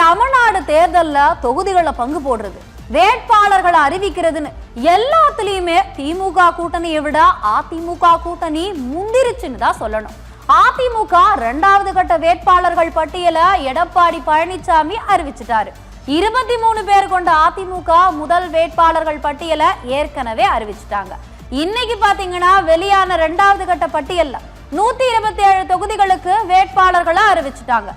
தமிழ்நாடு தேர்தல்ல தொகுதிகளை பங்கு போடுறது, வேட்பாளர்களை அறிவிக்கிறதுன்னு எல்லாத்துலயுமே திமுக கூட்டணியை விட அதிமுக கூட்டணி முந்திருச்சுன்னு தான் சொல்லணும். அதிமுக 2வது கட்ட வேட்பாளர்கள் பட்டியலை எடப்பாடி பழனிசாமி அறிவிச்சிட்டாரு. 23 பேர் கொண்ட அதிமுக முதல் வேட்பாளர்கள் பட்டியலை ஏற்கனவே அறிவிச்சிட்டாங்க. இன்னைக்கு பாத்தீங்கன்னா வெளியான 2வது கட்ட பட்டியல்ல 127 தொகுதிகளுக்கு வேட்பாளர்களை அறிவிச்சிட்டாங்க.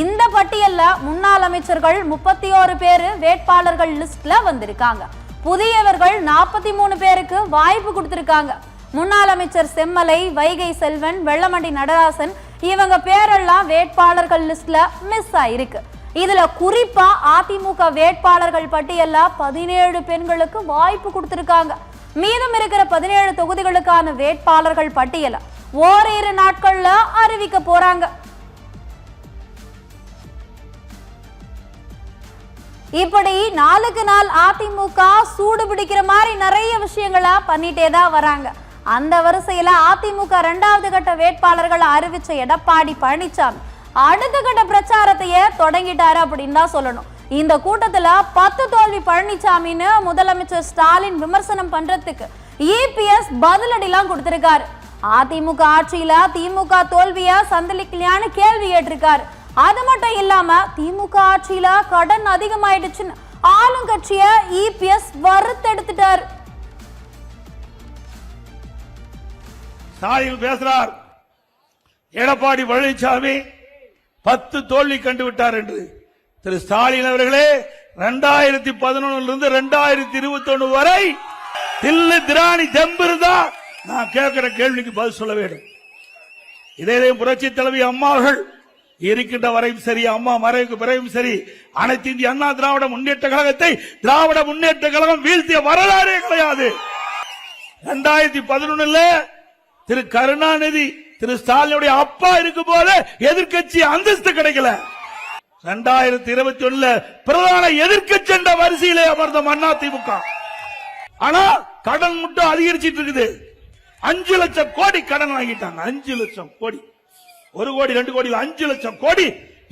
இந்த பட்டியல்ல முன்னாள் அமைச்சர்கள் 31 பேர் வேட்பாளர்கள் லிஸ்ட்ல வந்திருக்காங்க. புதியவர்கள் 43 பேருக்கு வாய்ப்பு கொடுத்திருக்காங்க. முன்னாள் அமைச்சர் செம்மலை, வைகை செல்வன், வெள்ளமண்டி நடராசன் இவங்க பேரெல்லாம் வேட்பாளர்கள் லிஸ்ட்ல மிஸ் ஆயிருக்கு. இதுல குறிப்பா அதிமுக வேட்பாளர்கள் பட்டியல்ல 17 பெண்களுக்கு வாய்ப்பு கொடுத்திருக்காங்க. மீதம் இருக்கிற 17 தொகுதிகளுக்கான வேட்பாளர்கள் பட்டியலை ஓரிரு நாட்கள்ல அறிவிக்க போறாங்க. இப்படி நாளுக்கு நாள் அதிமுக சூடு பிடிக்கிற மாதிரி நிறைய விஷயங்களா பண்ணிட்டே தான் வராங்க. அந்த வரிசையில அதிமுக 2வது கட்ட வேட்பாளர்களை அறிவிச்ச எடப்பாடி பழனிசாமி அடுத்த கட்ட பிரச்சாரத்தையே தொடங்கிட்டாரு அப்படின்னு தான் சொல்லணும். இந்த கூட்டத்துல 10 தோல்வி பழனிசாமின்னு முதலமைச்சர் ஸ்டாலின் விமர்சனம் பண்றதுக்கு இபிஎஸ் பதிலடிலாம் கொடுத்திருக்காரு. அதிமுக ஆட்சியில திமுக தோல்விய சந்தளிக்கலையான்னு கேள்வி கேட்டிருக்காரு. அது மட்டும் இல்லாம திமுக ஆட்சியில கடன் அதிகமாயிடுச்சுன்னு ஆளுங்கட்சிய இபிஎஸ் வறுத்தெடுத்துட்டாரு. ஸ்டாலின் பேசுறார், எடப்பாடி பழனிசாமி 10 தோல்வி கண்டு விட்டார் என்று. திரு ஸ்டாலின் அவர்களே, 2011 2021 வரை தில்லு திராணி தெம்பிருந்தா நான் கேட்கிற கேள்விக்கு பதில் சொல்ல வேண்டும். இதே புரட்சி தலைவி அம்மா அவர்கள் இருக்கின்ற வரையும் சரி, அம்மா மறைவுக்கு பிறகும் சரி, அனைத்து இந்திய அண்ணா திராவிட முன்னேற்ற கழகத்தை திராவிட முன்னேற்ற கழகம் வீழ்த்திய வரலாறே கிடையாது. 2011 திரு கருணாநிதி திரு ஸ்டாலினுடைய அப்பா இருக்கும் போது எதிர்கட்சி அந்தஸ்து கிடைக்கல. 2021 பிரதான எதிர்க்கட்சி என்ற வரிசையிலே அமர்ந்த அதிமுக. ஆனா கடன் மட்டும் அதிகரிச்சிட்டு இருக்குது. 5 லட்சம் கோடி கடன் வாங்கிட்டாங்க. 5 லட்சம் கோடி, 1 கோடி 2 கோடி 5 லட்சம் கோடி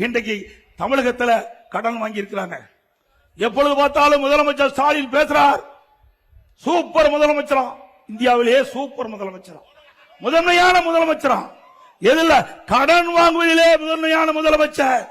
இன்றைக்கு தமிழகத்தில் கடன் வாங்கி இருக்கிறாங்க. எப்பொழுது பார்த்தாலும் முதலமைச்சர் ஸ்டாலின் பேசுறார், சூப்பர் முதலமைச்சரா, இந்தியாவிலேயே சூப்பர் முதலமைச்சரா, முதன்மையான முதலமைச்சரா, எதில் கடன் வாங்குவதிலே முதன்மையான முதலமைச்சர்.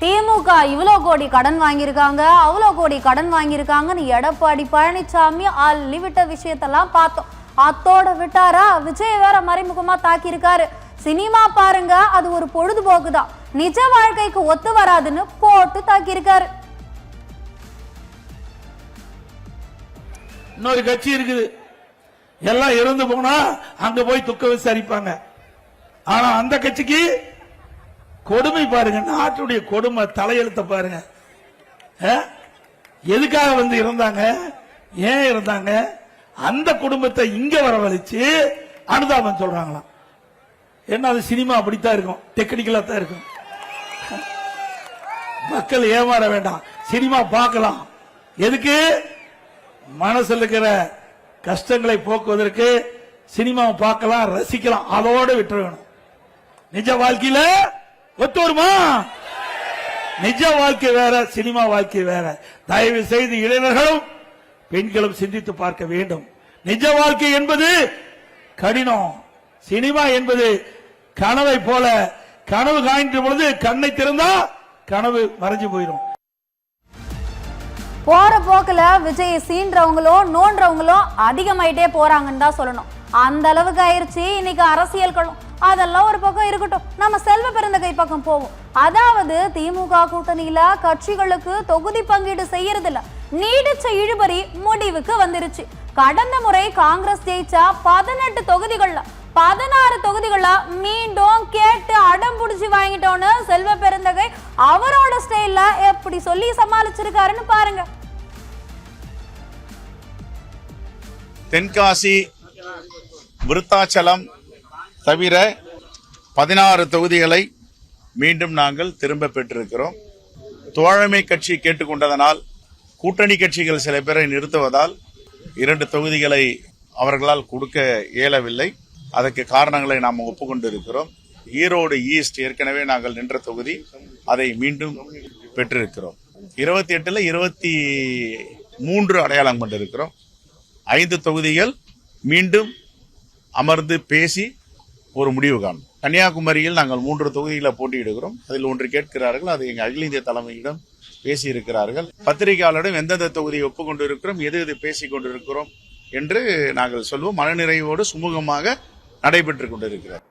திமுக இவ்வளவு கோடி கடன் வாங்கியிருக்காங்க, அவ்வளவு கோடி கடன் வாங்கியிருக்காங்கன்னு எடப்பாடி பழனிசாமி அள்ளி விட்ட விஷயத்தெல்லாம் பார்த்தோம். அத்தோட விட்டாரா, விஜய் வேற மறைமுகமா தாக்கியிருக்காரு. சினிமா பாருங்க, அது ஒரு பொழுதுபோக்கு தான், நிஜ வாழ்க்கைக்கு ஒத்து வராதுன்னு போட்டு தாக்கியிருக்காரு. இன்னொரு கட்சி இருக்குது, எல்லாம் இறந்து போனா அங்க போய் துக்க விசாரிப்பாங்க. ஆனா அந்த கட்சிக்கு கொடுமை பாருங்க, நாட்டுடைய கொடுமை தலையெழுத்த பாருங்க. எதுக்காக வந்து இருந்தாங்க, ஏன் இருந்தாங்க, அந்த குடும்பத்தை இங்க வரவழைச்சு அனுதாபம் சொல்றாங்களாம். என்ன அது சினிமா அப்படித்தான் இருக்கும், டெக்னிக்கலா தான் இருக்கும். மக்கள் ஏமாற வேண்டாம், சினிமா பார்க்கலாம். எதுக்கு? மனசுல இருக்கிற கஷ்டங்களை போக்குவதற்கு சினிமாவை பார்க்கலாம், ரசிக்கலாம், அதோடு விட்டுற வேணும். நிஜ வாழ்க்கையில ஒத்து வருமா? நிஜ வாழ்க்கை வேற, சினிமா வாழ்க்கை வேற. தயவு செய்து இளைஞர்களும் பெண்களும் சிந்தித்து பார்க்க வேண்டும். நிஜ வாழ்க்கை என்பது கடினம், சினிமா என்பது கனவை போல. கனவு காய்ன்ற பொழுது கண்ணை திறந்தா கனவு மறைஞ்சு போயிடும். போற போக்குல விஜய் சீன்றவங்களோ நோன்றவங்களோ அதிகமாயிட்டே போறாங்கன்னு தான் சொல்லணும். அந்த அளவுக்கு ஆயிருச்சு இன்னைக்கு அரசியல் களம். அதெல்லாம் ஒரு பக்கம் இருக்கட்டும், நம்ம செல்வ பெருந்தகை பக்கம் போவோம். அதாவது திமுக கூட்டணியில கட்சிகளுக்கு தொகுதி பங்கீடு செய்யறதில்ல, நீடிச்ச இழுபறி முடிவுக்கு வந்துருச்சு. கடந்த முறை காங்கிரஸ் ஜெயிச்சா 18 தொகுதிகள்ல 16 தொகுதிகள்ல மீண்டும் கேட்டு அடம் புடிச்சு வாங்கிட்டோன்னு செல்வ பெருந்தகை அவரோட ஸ்டைல்ல எப்படி சொல்லி சமாளிச்சிருக்காருன்னு பாருங்க. தென்காசி, விருத்தாச்சலம் தவிர 16 தொகுதிகளை மீண்டும் நாங்கள் திரும்ப பெற்றிருக்கிறோம். தோழமை கட்சி கேட்டுக்கொண்டதனால், கூட்டணி கட்சிகள் சில பேரை நிறுத்துவதால் 2 தொகுதிகளை அவர்களால் கொடுக்க இயலவில்லை. அதற்கு காரணங்களை நாம் ஒப்புக்கொண்டிருக்கிறோம். ஈரோடு ஈஸ்ட் ஏற்கனவே நாங்கள் நின்ற தொகுதி, அதை மீண்டும் பெற்றிருக்கிறோம். 28ல் 23 அடையாளம் கொண்டிருக்கிறோம். 5 தொகுதிகள் மீண்டும் அமர்ந்து பேசி ஒரு முடிவு காணும். கன்னியாகுமரியில் நாங்கள் 3 தொகுதிகளை போட்டியிடுகிறோம். அதில் ஒன்று கேட்கிறார்கள், அது எங்கள் அகில இந்திய தலைமையிடம் பேசியிருக்கிறார்கள். பத்திரிகையாளரிடம் எந்தெந்த தொகுதியை ஒப்புக்கொண்டிருக்கிறோம், எது எது பேசிக் கொண்டிருக்கிறோம் என்று நாங்கள் சொல்வோம். மனநிறைவோடு சுமூகமாக நடைபெற்றுக் கொண்டிருக்கிறார்.